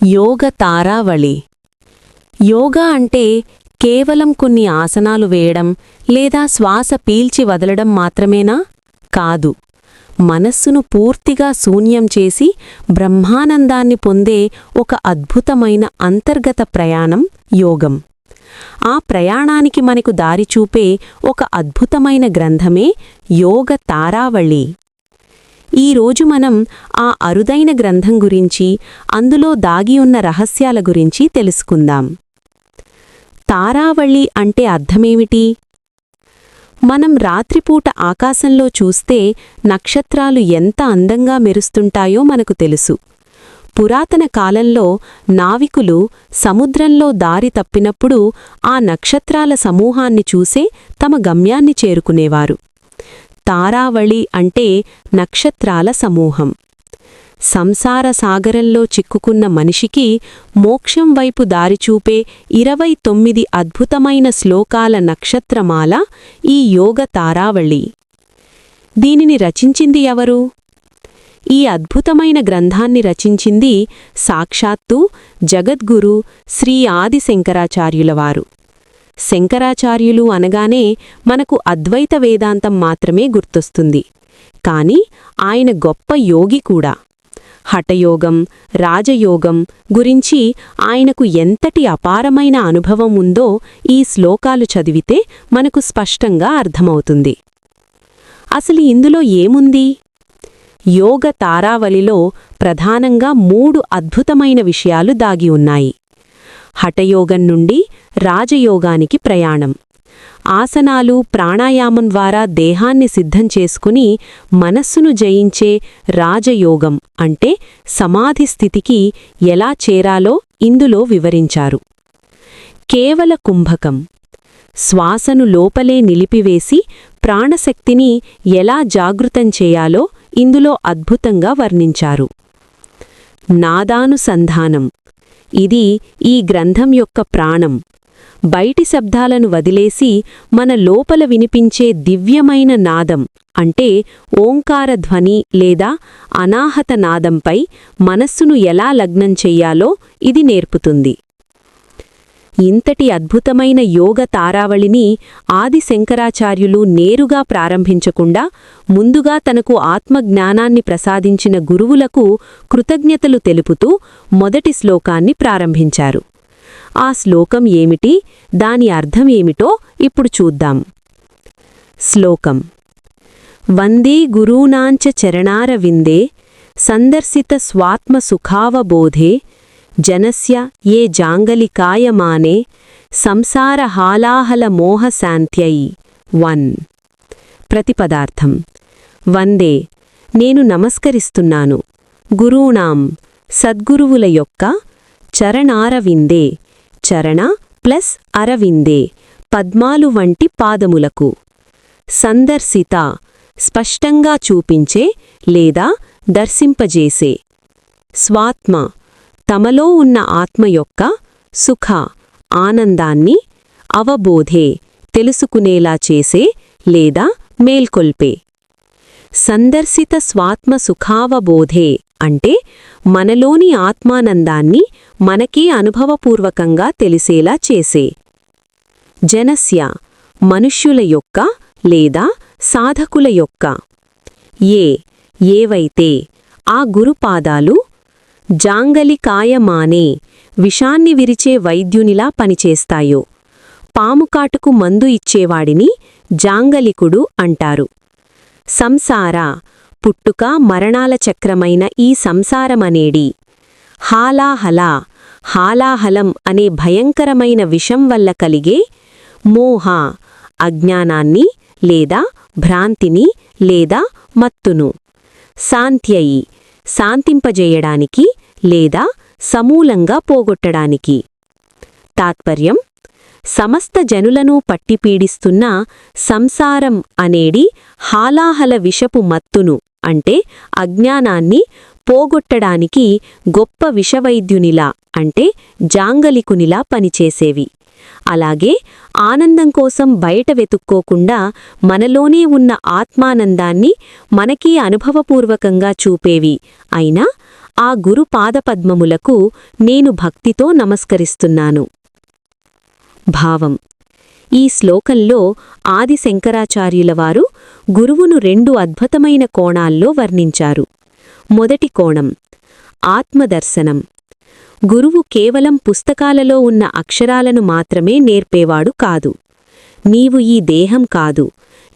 యోగ తారావళి. యోగా అంటే కేవలం కొన్ని ఆసనాలు వేయడం లేదా శ్వాస పీల్చి వదలడం మాత్రమేనా? కాదు. మనస్సును పూర్తిగా శూన్యం చేసి బ్రహ్మానందాన్ని పొందే ఒక అద్భుతమైన అంతర్గత ప్రయాణం యోగం. ఆ ప్రయాణానికి మనకు దారిచూపే ఒక అద్భుతమైన గ్రంథమే యోగ తారావళి. ఈరోజు మనం ఆ అరుదైన గ్రంథం గురించి, అందులో దాగి ఉన్న రహస్యాల గురించి తెలుసుకుందాం. తారావళి అంటే అర్థమేమిటి? మనం రాత్రిపూట ఆకాశంలో చూస్తే నక్షత్రాలు ఎంత అందంగా మెరుస్తుంటాయో మనకు తెలుసు. పురాతన కాలంలో నావికులు సముద్రంలో దారి తప్పినప్పుడు ఆ నక్షత్రాల సమూహాన్ని చూసే తమ గమ్యాన్ని చేరుకునేవారు. తారావళి అంటే నక్షత్రాల సమూహం. సంసార సాగరంలో చిక్కుకున్న మనిషికి మోక్షం వైపు దారిచూపే 29 అద్భుతమైన శ్లోకాల నక్షత్రమాల ఈ యోగ తారావళి. దీనిని రచించింది ఎవరు? ఈ అద్భుతమైన గ్రంథాన్ని రచించింది సాక్షాత్తు జగద్గురు శ్రీ ఆది శంకరాచార్యులవారు. శంకరాచార్యులు అనగానే మనకు అద్వైత వేదాంతం మాత్రమే గుర్తొస్తుంది. కాని ఆయన గొప్ప యోగి కూడా. హఠయోగం, రాజయోగం గురించి ఆయనకు ఎంతటి అపారమైన అనుభవం ఉందో ఈ శ్లోకాలు చదివితే మనకు స్పష్టంగా అర్థమవుతుంది. అసలు ఇందులో ఏముంది? యోగ తారావళిలో ప్రధానంగా 3 అద్భుతమైన విషయాలు దాగి ఉన్నాయి. హఠయోగం నుండి రాజయోగానికి ప్రయాణం. ఆసనాలు, ప్రాణాయామం ద్వారా దేహాన్ని సిద్ధం చేసుకుని మనస్సును జయించే రాజయోగం అంటే సమాధి స్థితికి ఎలా చేరాలో ఇందులో వివరించారు. కేవల కుంభకం. శ్వాసను లోపలే నిలిపివేసి ప్రాణశక్తిని ఎలా జాగృతం చేయాలో ఇందులో అద్భుతంగా వర్ణించారు. నాదానుసంధానం. ఇది ఈ గ్రంథం యొక్క ప్రాణం. బయటి శబ్దాలను వదిలేసి మన లోపల వినిపించే దివ్యమైన నాదం అంటే ఓంకార ధ్వని లేదా అనాహత నాదంపై మనస్సును ఎలా లగ్నం చెయ్యాలో ఇది నేర్పుతుంది. ఇంతటి అద్భుతమైన యోగ తారావళిని ఆది శంకరాచార్యులు నేరుగా ప్రారంభించకుండా ముందుగా తనకు ఆత్మజ్ఞానాన్ని ప్రసాదించిన గురువులకు కృతజ్ఞతలు తెలుపుతూ మొదటి శ్లోకాన్ని ప్రారంభించారు. ఆ శ్లోకం ఏమిటి, దాని అర్థం ఏమిటో ఇప్పుడు చూద్దాం. శ్లోకం. వందే గురూణాంచ చరణారవిందే సందర్శిత స్వాత్మ సుఖావబోధే జనస్య ఏ జాంగలికాయమానే సంసార హాలాహల మోహ శాంత్యై. 1. ప్రతిపదార్థం. వందే, నేను నమస్కరిస్తున్నాను. గురూణాం, సద్గురువుల యొక్క. చరణారవిందే, చరణ ప్లస్ అరవిందే, పద్మాలు వంటి పాదములకు. సందర్శిత, స్పష్టంగా చూపించే లేదా దర్శింపజేసే. స్వాత్మ, తమలో ఉన్న ఆత్మ యొక్క. సుఖ, ఆనందాన్ని. అవబోధే, తెలుసుకునేలా చేసే లేదా మేల్కొల్పే. సందర్శిత స్వాత్మ సుఖావబోధే అంటే మనలోని ఆత్మానందాన్ని మనకే అనుభవపూర్వకంగా తెలిసేలా చేసే. జనస్య, మనుష్యుల యొక్క లేదా సాధకుల యొక్క. ఏవైతే ఆ గురుపాదాలు. జాంగలికాయమానే, విషాన్ని విరిచే వైద్యునిలా పనిచేస్తాయో. పాముకాటుకు మందు ఇచ్చేవాడిని జాంగలికుడు అంటారు. సంసార, పుట్టుక మరణాల చక్రమైన ఈ సంసారమనేడి. హాలాహల, హాలాహలం అనే భయంకరమైన విషం వల్ల కలిగే. మోహ, అజ్ఞానాన్ని లేదా భ్రాంతిని లేదా మత్తును. శాంత్యయి, శాంతింపజేయడానికి లేదా సమూలంగా పోగొట్టడానికి. తాత్పర్యం. సమస్త జనులను పట్టిపీడిస్తున్న సంసారం అనేడి హాలాహల విషపు మత్తును అంటే అజ్ఞానాన్ని పోగొట్టడానికి గొప్ప విషవైద్యునిలా అంటే జాంగలికునిలా పనిచేసేవి. అలాగే ఆనందం కోసం బయట వెతుక్కోకుండా మనలోనే ఉన్న ఆత్మానందాన్ని మనకీ అనుభవపూర్వకంగా చూపేవి అయినా ఆ గురు పాదపద్మములకు నేను భక్తితో నమస్కరిస్తున్నాను. భావం: ఈ శ్లోకంలో ఆది శంకరాచార్యులవారు గురువును 2 అద్భుతమైన కోణాల్లో వర్ణించారు. మొదటి కోణం ఆత్మదర్శనం. గురువు కేవలం పుస్తకాలలో ఉన్న అక్షరాలను మాత్రమే నేర్పేవాడు కాదు. నీవు ఈ దేహం కాదు,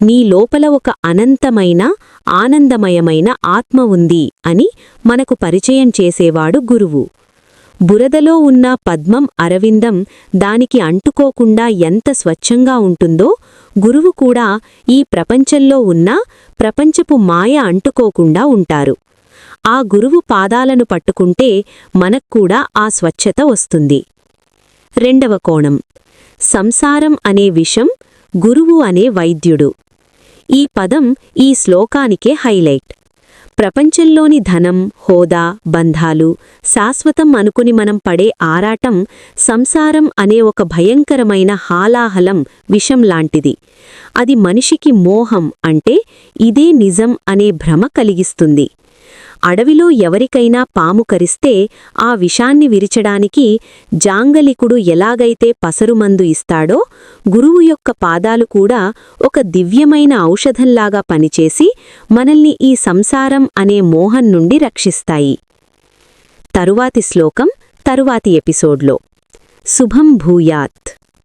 నీ లోపల ఒక అనంతమైన ఆనందమయమైన ఆత్మ ఉంది అని మనకు పరిచయం చేసేవాడు గురువు. బురదలో ఉన్న పద్మం అరవిందం దానికి అంటుకోకుండా ఎంత స్వచ్ఛంగా ఉంటుందో, గురువు కూడా ఈ ప్రపంచంలో ఉన్న ప్రపంచపు మాయ అంటుకోకుండా ఉంటారు. ఆ గురువు పాదాలను పట్టుకుంటే మనక్కూడా ఆ స్వచ్ఛత వస్తుంది. రెండవ కోణం సంసారం అనే విషం, గురువు అనే వైద్యుడు. ఈ పదం ఈ శ్లోకానికే హైలైట్. ప్రపంచంలోని ధనం, హోదా, బంధాలు శాశ్వతం అనుకుని మనం పడే ఆరాటం సంసారం అనే ఒక భయంకరమైన హాలాహలం విషంలాంటిది. అది మనిషికి మోహం, అంటే ఇదే నిజం అనే భ్రమ కలిగిస్తుంది. అడవిలో ఎవరికైనా పాము కరిస్తే ఆ విషాన్ని విరిచడానికి జాంగలికుడు ఎలాగైతే పసరుమందు ఇస్తాడో, గురువు యొక్క పాదాలు కూడా ఒక దివ్యమైన ఔషధంలాగా పనిచేసి మనల్ని ఈ సంసారం అనే మోహం నుండి రక్షిస్తాయి. తరువాతి శ్లోకం తరువాతి ఎపిసోడ్లో. శుభం భూయాత్.